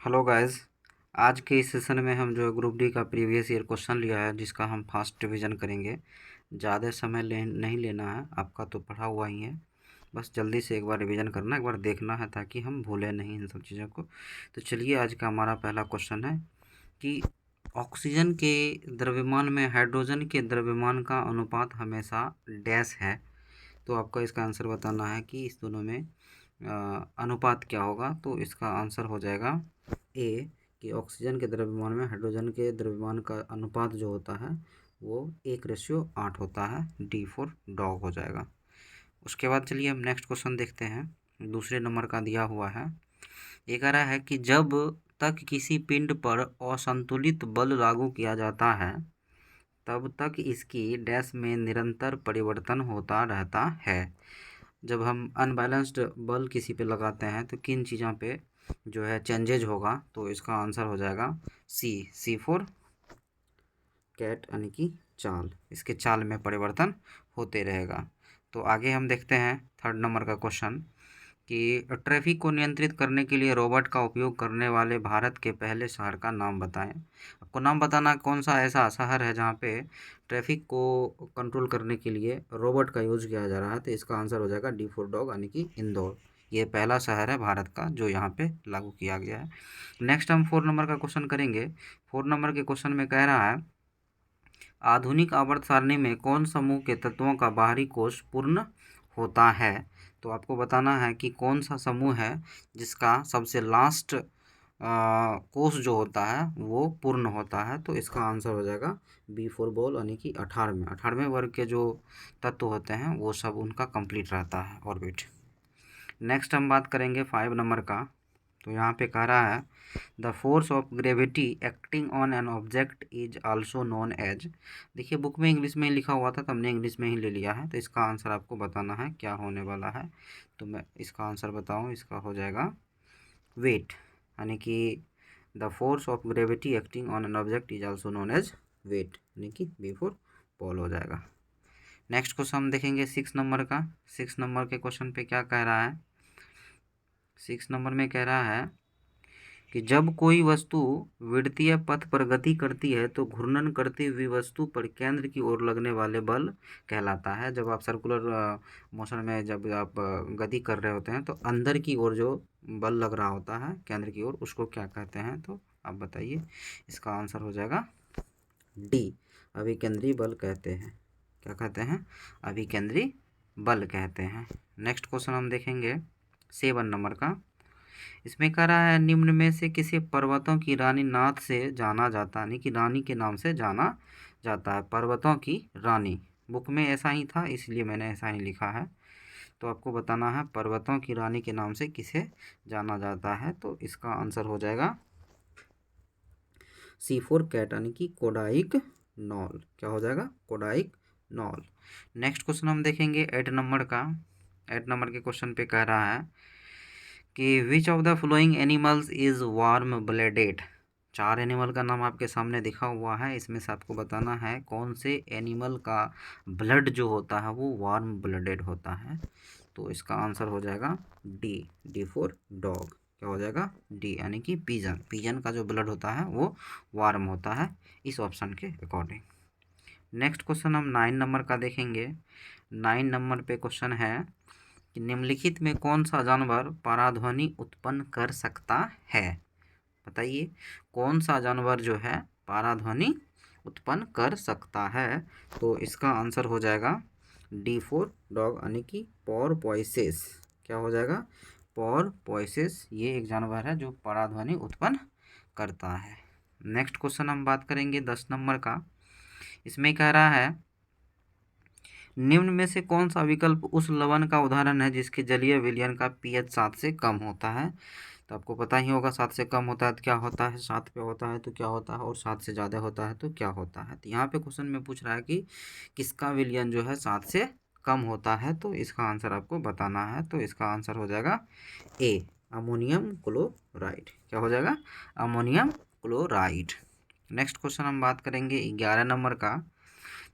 Hello guys. आज के इस सेशन में हम जो ग्रुप डी का प्रीवियस ईयर क्वेश्चन लिया है जिसका हम फास्ट रिवीजन करेंगे। ज़्यादा समय नहीं लेना है, आपका तो पढ़ा हुआ ही है। बस जल्दी से एक बार रिवीजन करना, एक बार देखना है ताकि हम भूलें नहीं इन सब चीज़ों को। तो चलिए, आज का हमारा पहला क्वेश्चन है कि ऑक्सीजन के द्रव्यमान में हाइड्रोजन के द्रव्यमान का अनुपात हमेशा डैश है। तो आपका इसका आंसर बताना है कि इस दोनों में अनुपात क्या होगा। तो इसका आंसर हो जाएगा ए, कि ऑक्सीजन के द्रव्यमान में हाइड्रोजन के द्रव्यमान का अनुपात जो होता है वो 1:8 होता है। डी फॉर डॉग हो जाएगा। उसके बाद चलिए हम नेक्स्ट क्वेश्चन देखते हैं। दूसरे नंबर का दिया हुआ है। ये कह रहा है कि जब तक किसी पिंड पर असंतुलित बल लागू किया जाता है तब तक इसकी डैश में निरंतर परिवर्तन होता रहता है। जब हम अनबैलेंस्ड बल किसी पे लगाते हैं तो किन चीज़ों पे जो है चेंजेज होगा। तो इसका आंसर हो जाएगा सी फॉर कैट, यानी कि चाल। इसके चाल में परिवर्तन होते रहेगा। तो आगे हम देखते हैं थर्ड नंबर का क्वेश्चन कि ट्रैफिक को नियंत्रित करने के लिए रोबोट का उपयोग करने वाले भारत के पहले शहर का नाम बताएं। आपको नाम बताना, कौन सा ऐसा शहर है जहाँ पे ट्रैफिक को कंट्रोल करने के लिए रोबोट का यूज किया जा रहा है। तो इसका आंसर हो जाएगा डी फॉर डॉग, यानी कि इंदौर। ये पहला शहर है भारत का जो यहाँ पे लागू किया गया है। नेक्स्ट हम 4 नंबर का क्वेश्चन करेंगे। 4 नंबर के क्वेश्चन में कह रहा है, आधुनिक आवर्त सारणी में कौन समूह के तत्वों का बाहरी कोश पूर्ण होता है। तो आपको बताना है कि कौन सा समूह है जिसका सबसे लास्ट कोश जो होता है वो पूर्ण होता है। तो इसका आंसर हो जाएगा बी फॉर बॉल, यानी कि 18वें वर्ग के जो तत्व होते हैं वो सब उनका कंप्लीट रहता है ऑर्बिट। नेक्स्ट हम बात करेंगे 5 नंबर का। तो यहाँ पे कह रहा है, the force of gravity acting on an object is also known as. देखिए, बुक में इंग्लिश में ही लिखा हुआ था तो हमने इंग्लिश में ही ले लिया है। तो इसका आंसर आपको बताना है क्या होने वाला है। तो मैं इसका आंसर बताऊँ, इसका हो जाएगा वेट, यानी कि the force of gravity acting on an object is also known as weight, यानी कि बी फॉर बॉल हो जाएगा। नेक्स्ट क्वेश्चन हम देखेंगे 6 नंबर का। 6 नंबर के क्वेश्चन पे क्या कह रहा है। 6 नंबर में कह रहा है कि जब कोई वस्तु विद्युतीय पथ पर गति करती है तो घूर्णन करती हुई वस्तु पर केंद्र की ओर लगने वाले बल कहलाता है। जब आप सर्कुलर मोशन में जब आप गति कर रहे होते हैं तो अंदर की ओर जो बल लग रहा होता है केंद्र की ओर, उसको क्या कहते हैं। तो आप बताइए, इसका आंसर हो जाएगा डी, अभिकेंद्री बल कहते हैं। क्या कहते हैं? अभिकेंद्री बल कहते हैं। नेक्स्ट क्वेश्चन हम देखेंगे 7 नंबर का। इसमें कह रहा है, निम्न में से किसी पर्वतों की रानी नाथ से जाना जाता है, यानी कि रानी के नाम से जाना जाता है। पर्वतों की रानी, बुक में ऐसा ही था इसलिए मैंने ऐसा ही लिखा है। तो आपको बताना है पर्वतों की रानी के नाम से किसे जाना जाता है। तो इसका आंसर हो जाएगा सी फॉर कैट, यानी कि कोडाइक नॉल। क्या हो जाएगा? कोडाइक नॉल। नेक्स्ट क्वेश्चन हम देखेंगे 8 नंबर का। 8 नंबर के क्वेश्चन पे कह रहा है कि विच of the following animals is warm blooded. 4 animal का नाम आपके सामने दिखा हुआ है, इसमें से आपको बताना है कौन से एनिमल का ब्लड जो होता है वो वार्म ब्लडेड होता है। तो इसका आंसर हो जाएगा डी फॉर डॉग। क्या हो जाएगा? डी, यानी कि पिजन। पिजन का जो ब्लड होता है वो वार्म होता है इस ऑप्शन के अकॉर्डिंग। नेक्स्ट क्वेश्चन हम 9 नंबर का देखेंगे। 9 नंबर पे क्वेश्चन है कि निम्नलिखित में कौन सा जानवर पराध्वनि उत्पन्न कर सकता है। बताइए, कौन सा जानवर जो है पराध्वनि उत्पन्न कर सकता है। तो इसका आंसर हो जाएगा डी फॉर डॉग, यानी कि पोर्पोइसेस। क्या हो जाएगा? पोर्पोइसेस। ये एक जानवर है जो पराध्वनि उत्पन्न करता है। नेक्स्ट क्वेश्चन हम बात करेंगे 10 नंबर का। इसमें कह रहा है, निम्न में से कौन सा विकल्प उस लवण का उदाहरण है जिसके जलीय विलयन का पीएच 7 से कम होता है। तो आपको पता ही होगा 7 से कम होता है तो क्या होता है, 7 पे होता है तो क्या होता है, और 7 से ज़्यादा होता है तो क्या होता है। तो यहाँ पे क्वेश्चन में पूछ रहा है कि किसका विलयन जो है 7 से कम होता है। तो इसका आंसर आपको बताना है। तो इसका आंसर हो जाएगा ए, अमोनियम क्लोराइड। क्या हो जाएगा? Ammonium chloride. नेक्स्ट क्वेश्चन हम बात करेंगे 11 नंबर का।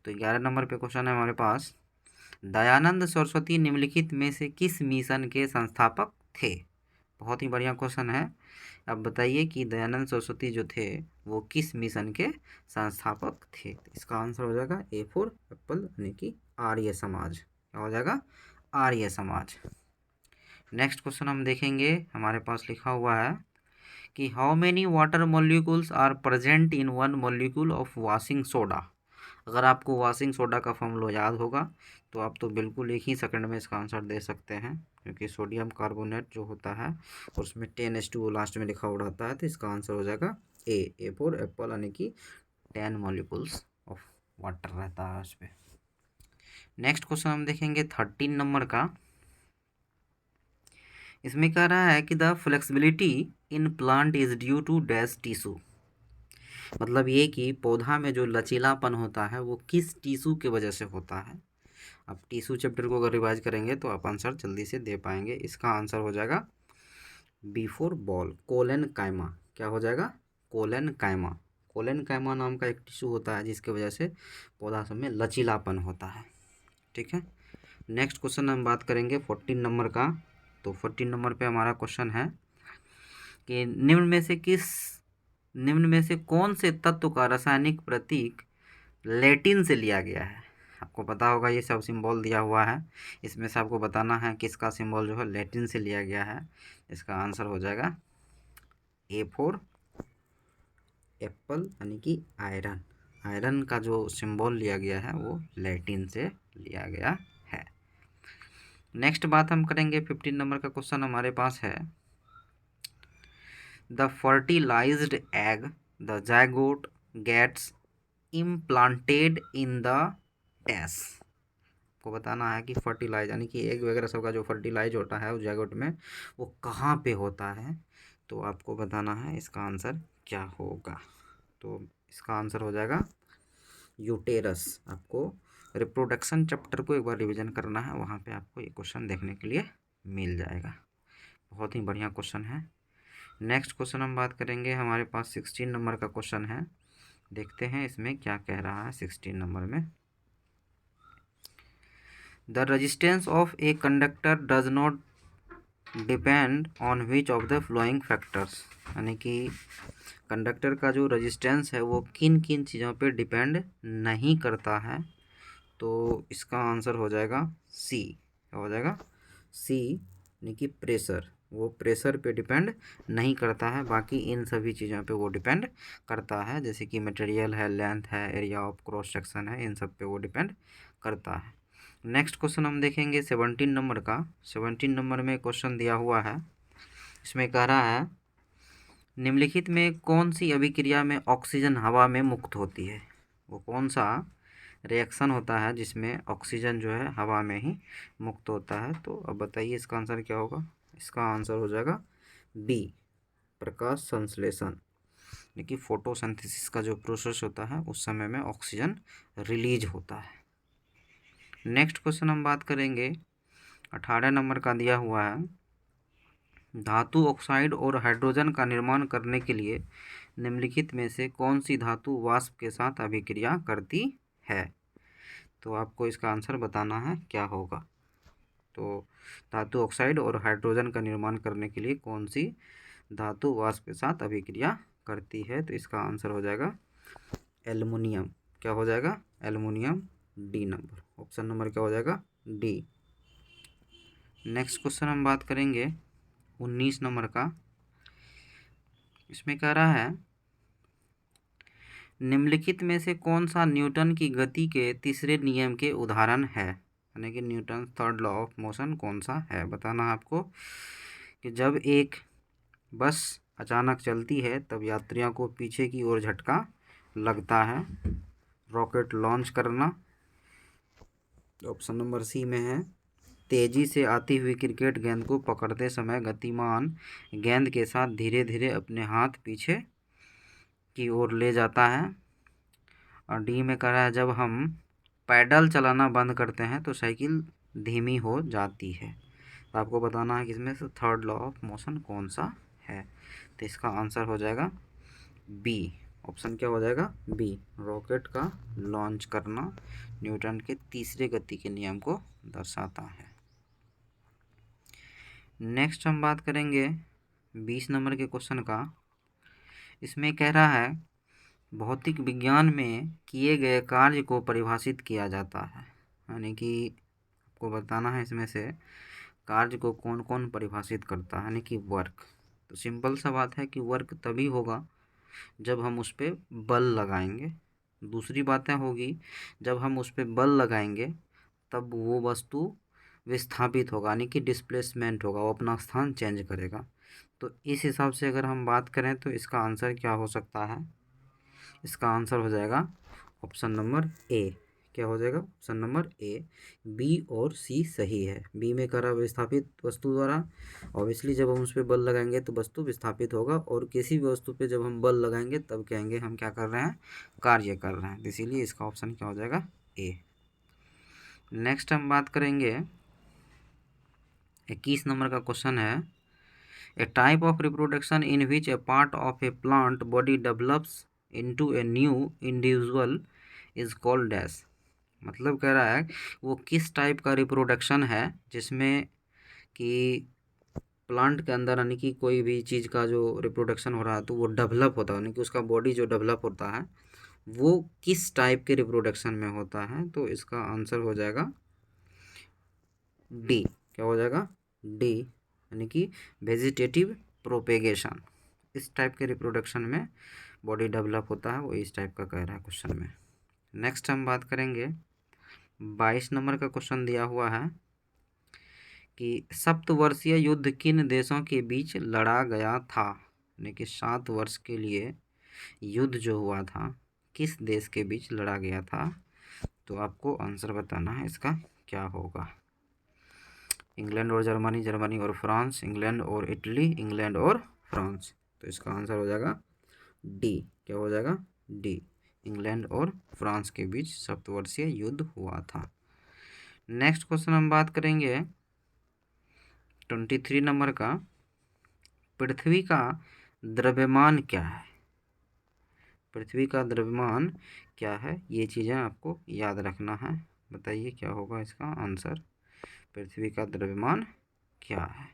तो 11 नंबर पे क्वेश्चन है हमारे पास, दयानंद सरस्वती निम्नलिखित में से किस मिशन के संस्थापक थे। बहुत ही बढ़िया क्वेश्चन है। अब बताइए कि दयानंद सरस्वती जो थे वो किस मिशन के संस्थापक थे। तो इसका आंसर हो जाएगा ए फॉर एप्पल यानी कि आर्य समाज। क्या हो जाएगा? आर्य समाज। नेक्स्ट क्वेश्चन हम देखेंगे, हमारे पास लिखा हुआ है कि how many water molecules are present in one molecule of washing soda. अगर आपको वॉशिंग सोडा का फॉर्मूला याद होगा तो आप तो बिल्कुल एक ही सेकंड में इसका आंसर दे सकते हैं, क्योंकि सोडियम कार्बोनेट जो होता है उसमें 10H2O लास्ट में लिखा हुआ रहता है। तो इसका आंसर हो जाएगा ए फॉर एप्पल यानी कि 10 मॉलिक्यूल्स ऑफ वाटर रहता है उस पर। नेक्स्ट क्वेश्चन हम देखेंगे 13 नंबर का। इसमें कह रहा है कि the flexibility in plant is due to dash tissue. मतलब ये कि पौधा में जो लचीलापन होता है वो किस टिश्यू के वजह से होता है। आप टिश्यू चैप्टर को अगर रिवाइज करेंगे तो आप आंसर जल्दी से दे पाएंगे। इसका आंसर हो जाएगा बी फॉर बॉल, कोलेन कायमा। क्या हो जाएगा? कोलेन कायमा। कोलेन कायमा नाम का एक टिश्यू होता है जिसकी वजह से पौधा सब में लचीलापन होता है। ठीक है। नेक्स्ट क्वेश्चन हम बात करेंगे 14 नंबर का। तो 14 नंबर पे हमारा क्वेश्चन है कि निम्न में से कौन से तत्व का रासायनिक प्रतीक लैटिन से लिया गया है। आपको पता होगा ये सब सिंबल दिया हुआ है, इसमें से आपको बताना है किसका सिंबल जो है लैटिन से लिया गया है। इसका आंसर हो जाएगा ए फॉर एप्पल यानी कि आयरन। आयरन का जो सिंबल लिया गया है वो लैटिन से लिया गया है। नेक्स्ट बात हम करेंगे 15 नंबर का क्वेश्चन हमारे पास है the fertilised egg the zygote gets implanted in the dash. को बताना है कि फर्टिलाइज यानी कि एग वगैरह सब का जो फर्टिलाइज होता है उस जायगोट में वो कहाँ पे होता है। तो आपको बताना है इसका आंसर क्या होगा। तो इसका आंसर हो जाएगा यूटेरस। आपको रिप्रोडक्शन चैप्टर को एक बार रिवीजन करना है, वहाँ पे आपको ये क्वेश्चन देखने के लिए मिल जाएगा। बहुत ही बढ़िया क्वेश्चन है। नेक्स्ट क्वेश्चन हम बात करेंगे, हमारे पास 16 नंबर का क्वेश्चन है। देखते हैं इसमें क्या कह रहा है 16 नंबर में। The resistance of a conductor does not depend on which of the flowing factors. यानी कि कंडक्टर का जो रेजिस्टेंस है वो किन किन चीज़ों पे डिपेंड नहीं करता है। तो इसका आंसर हो जाएगा सी। क्या हो जाएगा? सी यानी कि प्रेशर। वो प्रेशर पे डिपेंड नहीं करता है, बाकी इन सभी चीज़ों पे वो डिपेंड करता है, जैसे कि मटेरियल है, लेंथ है, एरिया ऑफ क्रॉस सेक्शन है, इन सब पे वो डिपेंड करता है। नेक्स्ट क्वेश्चन हम देखेंगे 17 नंबर का। 17 नंबर में क्वेश्चन दिया हुआ है, इसमें कह रहा है निम्नलिखित में कौन सी अभिक्रिया में ऑक्सीजन हवा में मुक्त होती है। वो कौन सा रिएक्शन होता है जिसमें ऑक्सीजन जो है हवा में ही मुक्त होता है। तो अब बताइए इसका आंसर क्या होगा। इसका आंसर हो जाएगा बी, प्रकाश संश्लेषण। यानी कि फोटोसिंथेसिस का जो प्रोसेस होता है उस समय में ऑक्सीजन रिलीज होता है। नेक्स्ट क्वेश्चन हम बात करेंगे 18 नंबर का दिया हुआ है, धातु ऑक्साइड और हाइड्रोजन का निर्माण करने के लिए निम्नलिखित में से कौन सी धातु वाष्प के साथ अभिक्रिया करती है। तो आपको इसका आंसर बताना है क्या होगा। तो धातु ऑक्साइड और हाइड्रोजन का निर्माण करने के लिए कौन सी धातु वाष्प के साथ अभिक्रिया करती है। तो इसका आंसर हो जाएगा एल्युमिनियम। क्या हो जाएगा? Aluminium. D number, option number क्या हो जाएगा? डी। नेक्स्ट क्वेश्चन हम बात करेंगे 19 नंबर का। इसमें कह रहा है निम्नलिखित में से कौन सा न्यूटन की गति के तीसरे नियम के उदाहरण है। यानी कि Newton third law of motion कौन सा है। बताना है आपको कि जब एक बस अचानक चलती है तब यात्रियों को पीछे की ओर झटका लगता है। रॉकेट लॉन्च करना, ऑप्शन नंबर सी में है। तेजी से आती हुई क्रिकेट गेंद को पकड़ते समय गतिमान गेंद के साथ धीरे धीरे अपने हाथ पीछे की ओर ले जाता है। और डी में कह रहा है जब हम पैडल चलाना बंद करते हैं तो साइकिल धीमी हो जाती है। तो आपको बताना है कि इसमें से थर्ड लॉ ऑफ मोशन कौन सा है। तो इसका आंसर हो जाएगा बी। ऑप्शन क्या हो जाएगा? बी, रॉकेट का लॉन्च करना न्यूटन के तीसरे गति के नियम को दर्शाता है। नेक्स्ट हम बात करेंगे 20 नंबर के क्वेश्चन का, इसमें कह रहा है भौतिक विज्ञान में किए गए कार्य को परिभाषित किया जाता है, यानी कि आपको बताना है इसमें से कार्य को कौन कौन परिभाषित करता है, यानी कि वर्क। तो सिंपल सा बात है कि वर्क तभी होगा जब हम उस पर बल लगाएंगे। दूसरी बातें होगी, जब हम उस पर बल लगाएंगे तब वो वस्तु विस्थापित होगा, यानी कि डिस्प्लेसमेंट होगा, वो अपना स्थान चेंज करेगा। तो इस हिसाब से अगर हम बात करें तो इसका आंसर क्या हो सकता है, इसका आंसर हो जाएगा ऑप्शन नंबर ए। क्या हो जाएगा? Option number A. बी और सी सही है। बी में करा विस्थापित वस्तु द्वारा, ऑब्वियसली जब हम उस पर बल लगाएंगे तो वस्तु विस्थापित होगा, और किसी भी वस्तु पे जब हम बल लगाएंगे तब कहेंगे हम क्या कर रहे हैं, कार्य कर रहे हैं। इसीलिए इसका ऑप्शन क्या हो जाएगा, ए। नेक्स्ट हम बात करेंगे 21 नंबर का क्वेश्चन है, a type of reproduction in which a part of a plant body develops into a new individual is called dash. मतलब कह रहा है वो किस टाइप का रिप्रोडक्शन है जिसमें कि प्लांट के अंदर, यानी कि कोई भी चीज़ का जो रिप्रोडक्शन हो रहा है तो वो डेवलप होता है, यानी कि उसका बॉडी जो डेवलप होता है वो किस टाइप के रिप्रोडक्शन में होता है। तो इसका आंसर हो जाएगा डी। क्या हो जाएगा, डी, यानी कि वेजिटेटिव प्रोपेगेशन। इस टाइप के रिप्रोडक्शन में बॉडी डेवलप होता है, वो इस टाइप का कह रहा है क्वेश्चन में। नेक्स्ट हम बात करेंगे 22 नंबर का क्वेश्चन दिया हुआ है कि सप्तवर्षीय युद्ध किन देशों के बीच लड़ा गया था, यानी कि 7 वर्ष के लिए युद्ध जो हुआ था किस देश के बीच लड़ा गया था। तो आपको आंसर बताना है इसका क्या होगा। इंग्लैंड और जर्मनी, जर्मनी और फ्रांस, इंग्लैंड और इटली, इंग्लैंड और फ्रांस। तो इसका आंसर हो जाएगा डी। क्या हो जाएगा, डी, इंग्लैंड और फ्रांस के बीच सप्तवर्षीय युद्ध हुआ था। नेक्स्ट क्वेश्चन हम बात करेंगे 23 नंबर का, पृथ्वी का द्रव्यमान क्या है। पृथ्वी का द्रव्यमान क्या है, ये चीज़ें आपको याद रखना है। बताइए क्या होगा इसका आंसर, पृथ्वी का द्रव्यमान क्या है।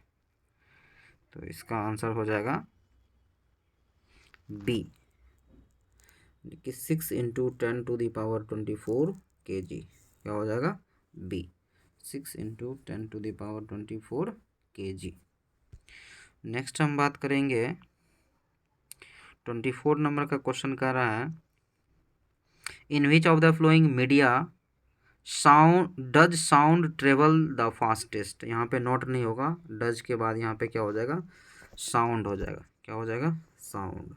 तो इसका आंसर हो जाएगा बी, कि 6 इंटू 10⁻24 kg। क्या हो जाएगा, बी, 6 इंटू 10⁻24 kg। नेक्स्ट हम बात करेंगे 24 नंबर का क्वेश्चन कर रहा है, in which of the flowing media sound travel the fastest. यहाँ पे नोट नहीं होगा, डज के बाद यहाँ पे क्या हो जाएगा, साउंड हो जाएगा। क्या हो जाएगा, साउंड।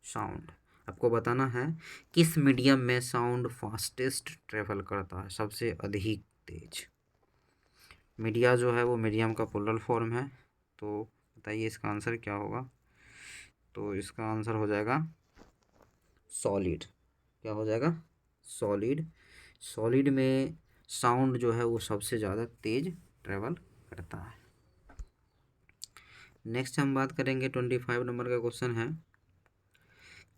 साउंड आपको बताना है किस मीडियम में साउंड फास्टेस्ट ट्रेवल करता है, सबसे अधिक तेज। मीडिया जो है वो मीडियम का प्लूरल फॉर्म है। तो बताइए इसका आंसर क्या होगा। तो इसका आंसर हो जाएगा सॉलिड। क्या हो जाएगा, सॉलिड। सॉलिड में साउंड जो है वो सबसे ज़्यादा तेज ट्रेवल करता है। नेक्स्ट हम बात करेंगे 25 नंबर का क्वेश्चन है,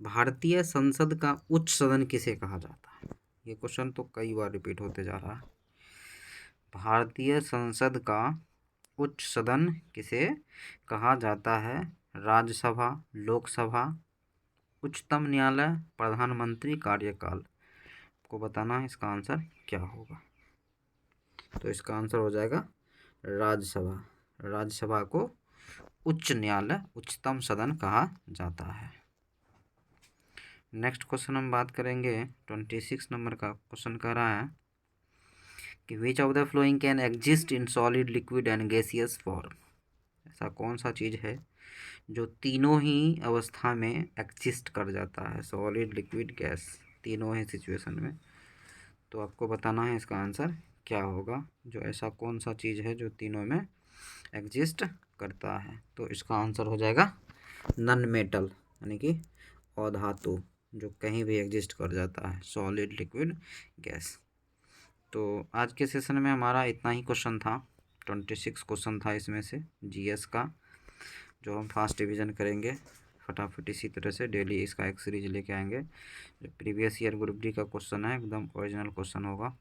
भारतीय संसद का उच्च सदन किसे कहा जाता है। ये क्वेश्चन तो कई बार रिपीट होते जा रहा है। भारतीय संसद का उच्च सदन किसे कहा जाता है, राज्यसभा, लोकसभा, उच्चतम न्यायालय, प्रधानमंत्री कार्यकाल। को बताना है इसका आंसर क्या होगा। तो इसका आंसर हो जाएगा राज्यसभा। राज्यसभा को उच्च न्यायालय, उच्चतम सदन कहा जाता है। नेक्स्ट क्वेश्चन हम बात करेंगे 26 नंबर का क्वेश्चन कह रहा है कि विच of the flowing can exist in solid, liquid and gaseous form. ऐसा कौन सा चीज़ है जो तीनों ही अवस्था में एग्जिस्ट कर जाता है, सॉलिड, लिक्विड, गैस, तीनों ही सिचुएशन में। तो आपको बताना है इसका आंसर क्या होगा, जो ऐसा कौन सा चीज़ है जो तीनों में एग्जिस्ट करता है। तो इसका आंसर हो जाएगा नॉन मेटल, यानी कि अधातु, जो कहीं भी एग्जिस्ट कर जाता है, सॉलिड, लिक्विड, गैस। तो आज के सेशन में हमारा इतना ही क्वेश्चन था। 26 क्वेश्चन था इसमें से जीएस का, जो हम फर्स्ट डिवीज़न करेंगे फटाफट। इसी तरह से डेली इसका एक सीरीज लेके आएंगे। जो प्रीवियस ईयर ग्रुप डी का क्वेश्चन है एकदम ओरिजिनल क्वेश्चन होगा।